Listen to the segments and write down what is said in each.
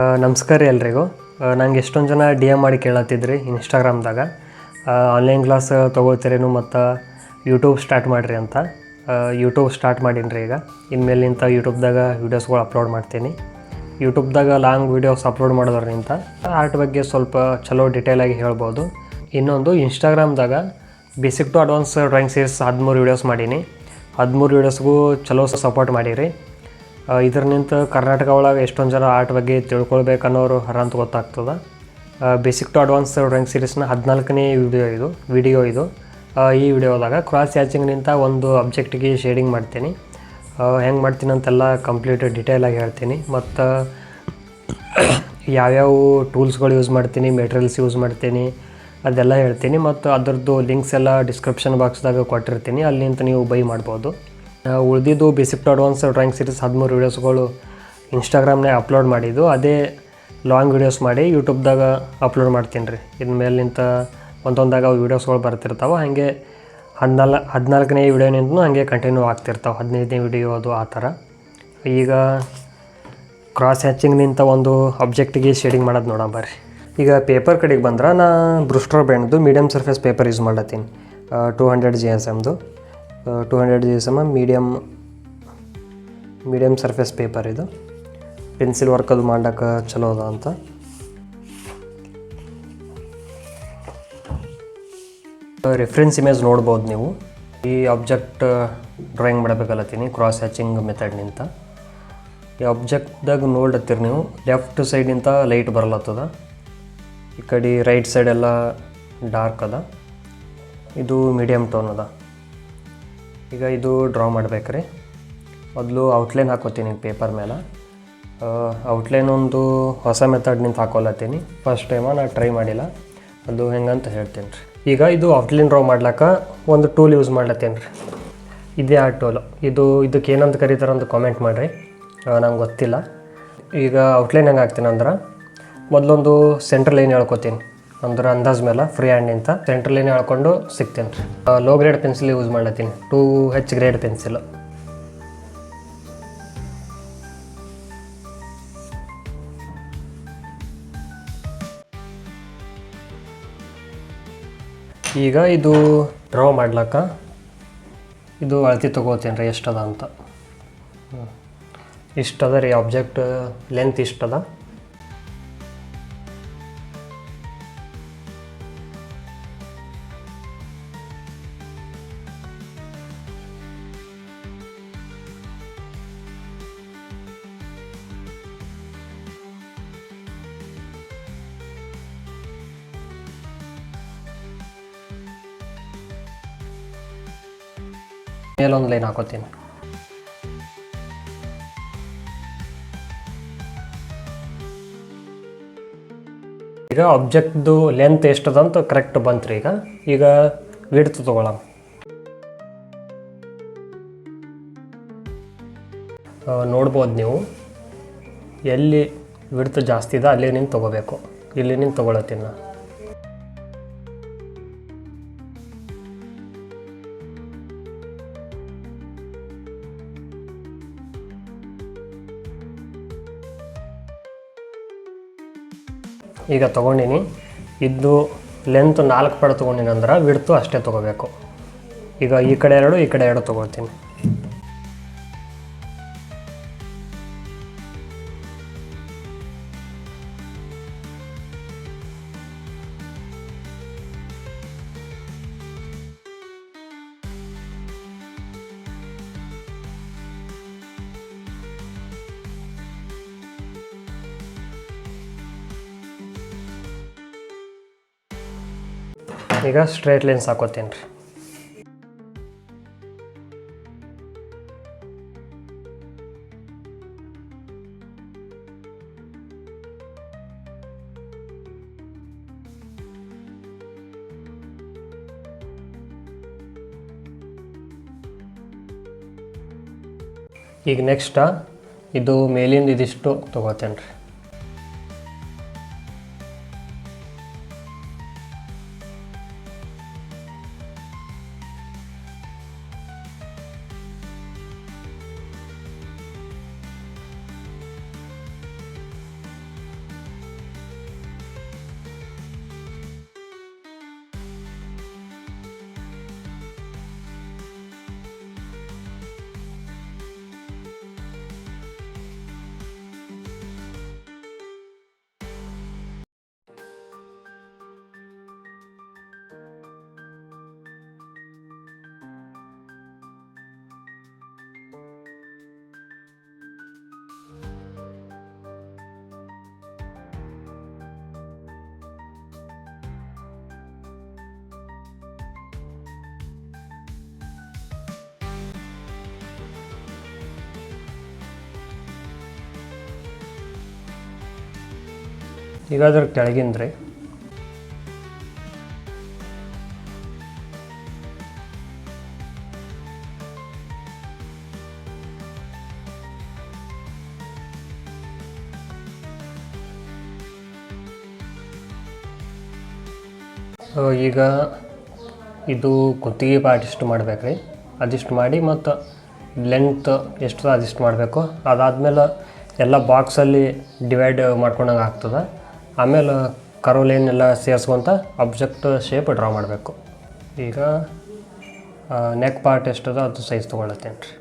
ನಮಸ್ಕಾರ ರೀ ಎಲ್ರಿಗೂ. ನಂಗೆ ಎಷ್ಟೊಂದು ಜನ ಡಿ ಎಮ್ ಮಾಡಿ ಕೇಳತ್ತಿದ್ರಿ ಇನ್ಸ್ಟಾಗ್ರಾಮ್ದಾಗ ಆನ್ಲೈನ್ ಕ್ಲಾಸ್ ತೊಗೋತೀರೇನು ಮತ್ತು ಯೂಟ್ಯೂಬ್ ಸ್ಟಾರ್ಟ್ ಮಾಡಿರಿ ಅಂತ. ಯೂಟ್ಯೂಬ್ ಸ್ಟಾರ್ಟ್ ಮಾಡೀನಿ ರೀ ಈಗ. ಇನ್ಮೇಲಿಂದ ಯೂಟ್ಯೂಬ್ದಾಗ ವೀಡಿಯೋಸ್ಗಳು ಅಪ್ಲೋಡ್ ಮಾಡ್ತೀನಿ. ಯೂಟ್ಯೂಬ್ದಾಗ ಲಾಂಗ್ ವೀಡಿಯೋಸ್ ಅಪ್ಲೋಡ್ ಮಾಡೋದ್ರಿಂದ ಆರ್ಟ್ ಬಗ್ಗೆ ಸ್ವಲ್ಪ ಚಲೋ ಡಿಟೇಲಾಗಿ ಹೇಳ್ಬೋದು. ಇನ್ನೊಂದು ಇನ್ಸ್ಟಾಗ್ರಾಮ್ದಾಗ basic to advance drawing series 13 videos ಮಾಡೀನಿ. 13 ವೀಡಿಯೋಸ್ಗೂ ಚಲೋ ಸಪೋರ್ಟ್ ಮಾಡೀರಿ. ಇದರಿಂದ ಕರ್ನಾಟಕ ಒಳಗೆ ಎಷ್ಟೊಂದು ಜನ ಆರ್ಟ್ ಬಗ್ಗೆ ತಿಳ್ಕೊಳ್ಬೇಕನ್ನೋರು ಅಂತ ಗೊತ್ತಾಗ್ತದೆ. ಬೇಸಿಕ್ ಟು ಅಡ್ವಾನ್ಸ್ ಡ್ರಾಯಿಂಗ್ ಸೀರೀಸ್ನ 14ನೇ ವಿಡಿಯೋ ಇದು. ಈ ವಿಡಿಯೋದಾಗ ಕ್ರಾಸ್ ಹ್ಯಾಚಿಂಗ್ನಿಂದ ಒಂದು ಅಬ್ಜೆಕ್ಟಿಗೆ ಶೇಡಿಂಗ್ ಮಾಡ್ತೀನಿ. ಹೆಂಗೆ ಮಾಡ್ತೀನಿ ಅಂತೆಲ್ಲ ಕಂಪ್ಲೀಟ್ ಡಿಟೇಲಾಗಿ ಹೇಳ್ತೀನಿ. ಮತ್ತು ಯಾವ್ಯಾವ ಟೂಲ್ಸ್ಗಳು ಯೂಸ್ ಮಾಡ್ತೀನಿ, ಮೆಟೀರಿಯಲ್ಸ್ ಯೂಸ್ ಮಾಡ್ತೀನಿ ಅದೆಲ್ಲ ಹೇಳ್ತೀನಿ. ಮತ್ತು ಅದರದ್ದು ಲಿಂಕ್ಸ್ ಎಲ್ಲ ಡಿಸ್ಕ್ರಿಪ್ಷನ್ ಬಾಕ್ಸ್ದಾಗ ಕೊಟ್ಟಿರ್ತೀನಿ, ಅಲ್ಲಿಂದ ನೀವು ಬೈ ಮಾಡ್ಬೋದು. ಉಳಿದಿದ್ದು basic to advance drawing series 13 ವೀಡಿಯೋಸ್ಗಳು ಇನ್ಸ್ಟಾಗ್ರಾಮ್ನಾಗ ಅಪ್ಲೋಡ್ ಮಾಡಿದ್ದು, ಅದೇ ಲಾಂಗ್ ವೀಡಿಯೋಸ್ ಮಾಡಿ ಯೂಟ್ಯೂಬ್ದಾಗ ಅಪ್ಲೋಡ್ ಮಾಡ್ತೀನಿ ರೀ. ಇನ್ಮೇಲಿಂದ ಒಂದೊಂದಾಗ ವೀಡಿಯೋಸ್ಗಳು ಬರ್ತಿರ್ತಾವೆ. ಹಾಗೆ 14ನೇ ವೀಡಿಯೋನಿಂದನೂ ಹಾಗೆ ಕಂಟಿನ್ಯೂ ಆಗ್ತಿರ್ತಾವೆ. 15ನೇ ವೀಡಿಯೋ ಅದು ಆ ಥರ. ಈಗ ಕ್ರಾಸ್ ಹ್ಯಾಚಿಂಗ್ನಿಂದ ಒಂದು ಆಬ್ಜೆಕ್ಟಿಗೆ ಶೇಡಿಂಗ್ ಮಾಡೋದು ನೋಡೋಣ ಬರ್ರಿ. ಈಗ ಪೇಪರ್ ಕಡೆಗೆ ಬಂದ್ರೆ ನಾ ಬ್ರೂಸ್ಟರ್ ಬ್ರ್ಯಾಂಡ್ದು ಮೀಡಿಯಮ್ ಸರ್ಫೇಸ್ ಪೇಪರ್ ಯೂಸ್ ಮಾಡತ್ತೀನಿ. 200 GSMದು 200 GSM ಮೀಡಿಯಮ್ ಸರ್ಫೇಸ್ ಪೇಪರ್. ಇದು ಪೆನ್ಸಿಲ್ ವರ್ಕ್ ಅದು ಮಾಡೋಕೆ ಚಲೋ ಅದ ಅಂತ. ರೆಫರೆನ್ಸ್ ಇಮೇಜ್ ನೋಡ್ಬೋದು ನೀವು. ಈ ಆಬ್ಜೆಕ್ಟ್ ಡ್ರಾಯಿಂಗ್ ಮಾಡಬೇಕಲ್ಲತ್ತೀನಿ ಕ್ರಾಸ್ ಹ್ಯಾಚಿಂಗ್ ಮೆಥಡ್ನಿಂದ. ಈ ಆಬ್ಜೆಕ್ಟ್ದಾಗ ನೋಡ್ಲತ್ತೀರಿ ನೀವು, ಲೆಫ್ಟ್ ಸೈಡ್ನಿಂದ ಲೈಟ್ ಬರಲತ್ತದ, ಈ ಕಡೆ ರೈಟ್ ಸೈಡ್ ಎಲ್ಲ ಡಾರ್ಕ್ ಅದ. ಇದು ಮೀಡಿಯಮ್ ಟೋನ್ ಅದ. ಈಗ ಇದು ಡ್ರಾ ಮಾಡ್ಬೇಕ್ರಿ. ಮೊದಲು ಔಟ್ಲೈನ್ ಹಾಕೋತೀನಿ ಪೇಪರ್ ಮೇಲೆ. ಔಟ್ಲೈನ್ ಒಂದು ಹೊಸ ಮೆಥಡ್ನಿಂದ ಹಾಕೊಲತ್ತೀನಿ. ಫಸ್ಟ್ ಟೈಮ ನಾನು ಟ್ರೈ ಮಾಡಿಲ್ಲ, ಅದು ಹೆಂಗಂತ ಹೇಳ್ತೀನಿ ರೀ. ಈಗ ಇದು ಔಟ್ಲೈನ್ ಡ್ರಾ ಮಾಡ್ಲಿಕ್ಕೆ ಒಂದು ಟೂಲ್ ಯೂಸ್ ಮಾಡ್ಲತ್ತೀನಿ ರೀ. ಇದೇ ಆ ಟೂಲ್. ಇದಕ್ಕೆ ಏನಂತ ಕರೀತಾರೆ ಅಂತ ಕಾಮೆಂಟ್ ಮಾಡಿರಿ, ನಂಗೆ ಗೊತ್ತಿಲ್ಲ. ಈಗ ಔಟ್ಲೈನ್ ಹೆಂಗೆ ಹಾಕ್ತೀನಿ ಅಂದ್ರೆ, ಮೊದಲೊಂದು ಸೆಂಟ್ರ್ ಲೈನ್ ಹೇಳ್ಕೊತೀನಿ. ಅಂದ್ರೆ ಅಂದಾಜ್ ಮೇಲೆ ಫ್ರೀ ಹ್ಯಾಂಡ್ನಿಂದ ಸೆಂಟ್ರ್ ಲೈನ್ ಹೇಳ್ಕೊಂಡು ಸಿಗ್ತೀನಿ ರೀ. ಲೋ ಗ್ರೇಡ್ ಪೆನ್ಸಿಲ್ ಯೂಸ್ ಮಾಡ್ಲತ್ತೀನಿ, 2H ಗ್ರೇಡ್ ಪೆನ್ಸಿಲ್. ಈಗ ಇದು ಡ್ರಾ ಮಾಡ್ಲಕ್ಕ ಇದು ಅಳತೆ ತೊಗೋತೀನಿ ರೀ ಎಷ್ಟದ ಅಂತ. ಇಷ್ಟದ ರೀ ಆಬ್ಜೆಕ್ಟ್ ಲೆಂತ್ ಇಷ್ಟದ. ಮೇಲೊಂದು ಲೈನ್ ಹಾಕೋತೀನಿ. ಈಗ ಆಬ್ಜೆಕ್ಟ್ದು ಲೆಂತ್ ಎಷ್ಟದಂತ ಕರೆಕ್ಟ್ ಬಂತ್ರಿ. ಈಗ ವಿಡ್ತ್ ತೊಗೊಳಂ. ನೋಡ್ಬೋದು ನೀವು, ಎಲ್ಲಿ ವಿಡ್ತ್ ಜಾಸ್ತಿ ಇದೆ ಅಲ್ಲಿ ನಿಂತು ತೊಗೋಬೇಕು. ಇಲ್ಲಿ ನಿಂತು ತೊಗೊಳತ್ತೀನಿ ನಾ. ಈಗ ತೊಗೊಂಡಿನಿ. ಇದು ಲೆಂತ್ 4 ಪಡ ತೊಗೊಂಡಿನಿ ಅಂದ್ರೆ ವಿಡ್ತು ಅಷ್ಟೇ ತೊಗೋಬೇಕು. ಈಗ ಈ ಕಡೆ 2 ಈ ಕಡೆ 2 ತೊಗೊಳ್ತೀನಿ. ಈಗ ಸ್ಟ್ರೈಟ್ ಲೈನ್ಸ್ ಹಾಕೋತೀನಿ ರೀ. ಈಗ ನೆಕ್ಸ್ಟ್ ಇದು ಮೇಲಿಂದ ಇದಿಷ್ಟು ತೊಗೋತೀನಿ ರೀ. ಈಗ ಅದ್ರ ಕೆಳಗಿಂದ ರೀ ಈಗ ಇದು ಕುತ್ತಿಗೆ ಪಾರ್ಟ್ ಇಷ್ಟು ಮಾಡ್ಬೇಕು ರೀ, ಅದಿಷ್ಟು ಮಾಡಿ ಮತ್ತು ಲೆಂತ್ ಎಷ್ಟು ಅದಿಷ್ಟು ಮಾಡಬೇಕು. ಅದಾದಮೇಲೆ ಎಲ್ಲ ಬಾಕ್ಸಲ್ಲಿ ಡಿವೈಡ್ ಮಾಡ್ಕೊಂಡಂಗೆ ಆಗ್ತದೆ. ಆಮೇಲೆ ಕರ್ವ್ ಲೈನ್ ಎಲ್ಲ ಸೇರಿಸ್ಕೊಂತ ಆಬ್ಜೆಕ್ಟ್ ಶೇಪ್ ಡ್ರಾ ಮಾಡಬೇಕು. ಈಗ ನೆಕ್ ಪಾರ್ಟ್ ಎಷ್ಟದ ಅದು ಸೈಜ್ ತೊಗೊಳತ್ತೇನೆ ರೀ.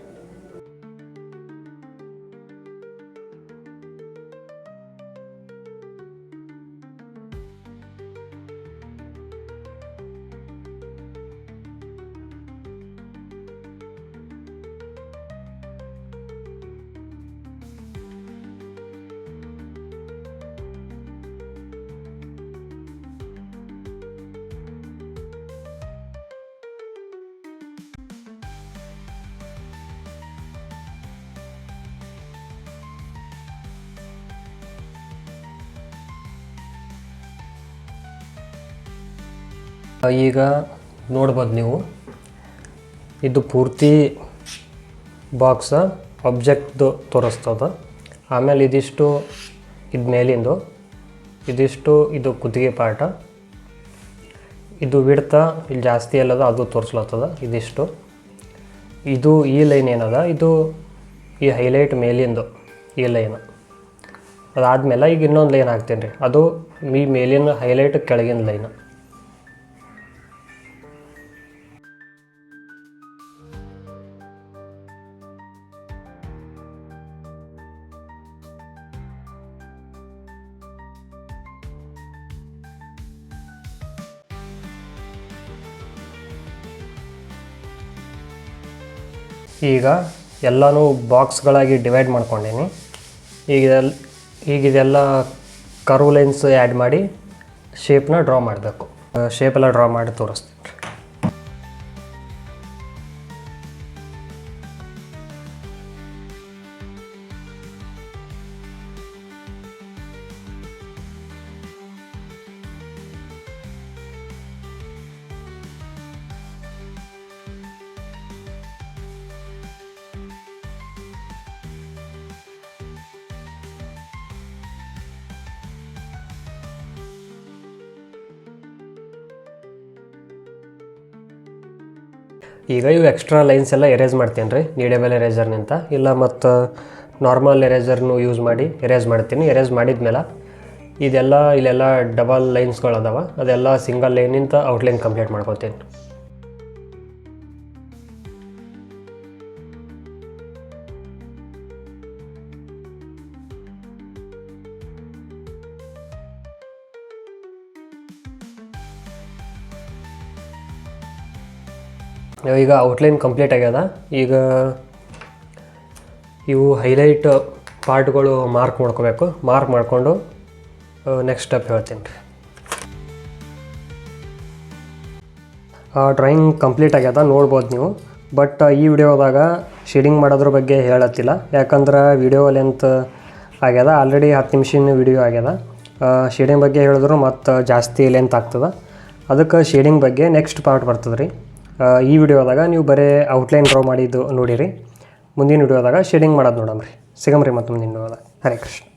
ಈಗ ನೋಡ್ಬೋದು ನೀವು, ಇದು ಪೂರ್ತಿ ಬಾಕ್ಸ ಆಬ್ಜೆಕ್ಟ್ದು ತೋರಿಸ್ತದೆ. ಆಮೇಲೆ ಇದಿಷ್ಟು ಇದು ಮೇಲಿಂದು, ಇದಿಷ್ಟು ಇದು ಕುತ್ತಿಗೆ ಪಾರ್ಟ, ಇದು ವಿಡ್ತ ಇಲ್ಲಿ ಜಾಸ್ತಿ ಎಲ್ಲದ ಅದು ತೋರಿಸ್ಲತ್ತದ. ಇದಿಷ್ಟು ಇದು ಈ ಲೈನ್ ಏನದ ಇದು ಈ ಹೈಲೈಟ್ ಮೇಲಿಂದು ಈ ಲೈನ್. ಅದಾದಮೇಲೆ ಈಗ ಇನ್ನೊಂದು ಲೈನ್ ಹಾಕ್ತೀನಿ ರೀ, ಅದು ಈ ಮೇಲಿನ ಹೈಲೈಟ್ ಕೆಳಗಿನ ಲೈನ್. ಈಗ ಎಲ್ಲನೂ ಬಾಕ್ಸ್ಗಳಾಗಿ ಡಿವೈಡ್ ಮಾಡ್ಕೊಂಡೀನಿ. ಈಗಿದೆಲ್ಲ ಕರ್ವ್ ಲೈನ್ಸ್ ಆ್ಯಡ್ ಮಾಡಿ ಶೇಪ್ನ ಡ್ರಾ ಮಾಡಬೇಕು. ಶೇಪೆಲ್ಲ ಡ್ರಾ ಮಾಡಿ ತೋರಿಸ್ತೀನಿ. ಈಗ ಇವು ಎಕ್ಸ್ಟ್ರಾ ಲೈನ್ಸ್ ಎಲ್ಲ ಎರೇಸ್ ಮಾಡ್ತೀನಿ ರೀ ನೀಡೇಬಲ್ ಎರೇಸರ್ನಿಂದ, ಇಲ್ಲ ಮತ್ತು ನಾರ್ಮಲ್ ಎರೇಸರ್ನು ಯೂಸ್ ಮಾಡಿ ಎರೇಸ್ ಮಾಡ್ತೀನಿ. ಎರೇಸ್ ಮಾಡಿದ್ಮೇಲೆ ಇಲ್ಲೆಲ್ಲ ಡಬಲ್ ಲೈನ್ಸ್ಗಳು ಅದಾವ, ಅದೆಲ್ಲ ಸಿಂಗಲ್ ಲೈನಿಂದ ಔಟ್ಲೈನ್ ಕಂಪ್ಲೀಟ್ ಮಾಡ್ಕೊತೀನಿ. ಈಗ ಔಟ್ಲೈನ್ ಕಂಪ್ಲೀಟ್ ಆಗ್ಯದ. ಈಗ ಇವು ಹೈಲೈಟ್ ಪಾರ್ಟ್ಗಳು ಮಾರ್ಕ್ ಮಾಡ್ಕೋಬೇಕು. ಮಾರ್ಕ್ ಮಾಡಿಕೊಂಡು ನೆಕ್ಸ್ಟ್ ಸ್ಟೆಪ್ ಹೇಳ್ತೀನಿ ರೀ. ಡ್ರಾಯಿಂಗ್ ಕಂಪ್ಲೀಟ್ ಆಗ್ಯದ ನೋಡ್ಬೋದು ನೀವು. ಬಟ್ ಈ ವಿಡಿಯೋದಾಗ ಶೇಡಿಂಗ್ ಮಾಡೋದ್ರ ಬಗ್ಗೆ ಹೇಳತ್ತಿಲ್ಲ, ಯಾಕಂದ್ರೆ ವಿಡಿಯೋ ಲೆಂತ್ ಆಗ್ಯದ. ಆಲ್ರೆಡಿ 10 ನಿಮಿಷದ ವಿಡಿಯೋ ಆಗ್ಯದ. ಶೇಡಿಂಗ್ ಬಗ್ಗೆ ಹೇಳಿದ್ರು ಮತ್ತು ಜಾಸ್ತಿ ಲೆಂತ್ ಆಗ್ತದೆ. ಅದಕ್ಕೆ ಶೇಡಿಂಗ್ ಬಗ್ಗೆ ನೆಕ್ಸ್ಟ್ ಪಾರ್ಟ್ ಬರ್ತದೆ ರೀ. ಈ ವಿಡಿಯೋದಾಗ ನೀವು ಬರೀ ಔಟ್ಲೈನ್ ಡ್ರಾ ಮಾಡಿದ್ದು ನೋಡಿರಿ. ಮುಂದಿನ ವಿಡಿಯೋದಾಗ ಶೇಡಿಂಗ್ ಮಾಡೋದು ನೋಡಮ್ರಿ. ಸಿಗಮ್ರಿ ಮತ್ತು ಮುಂದಿನ ವಿಡಿಯೋದಾಗ. ಹರೇ ಕೃಷ್ಣ.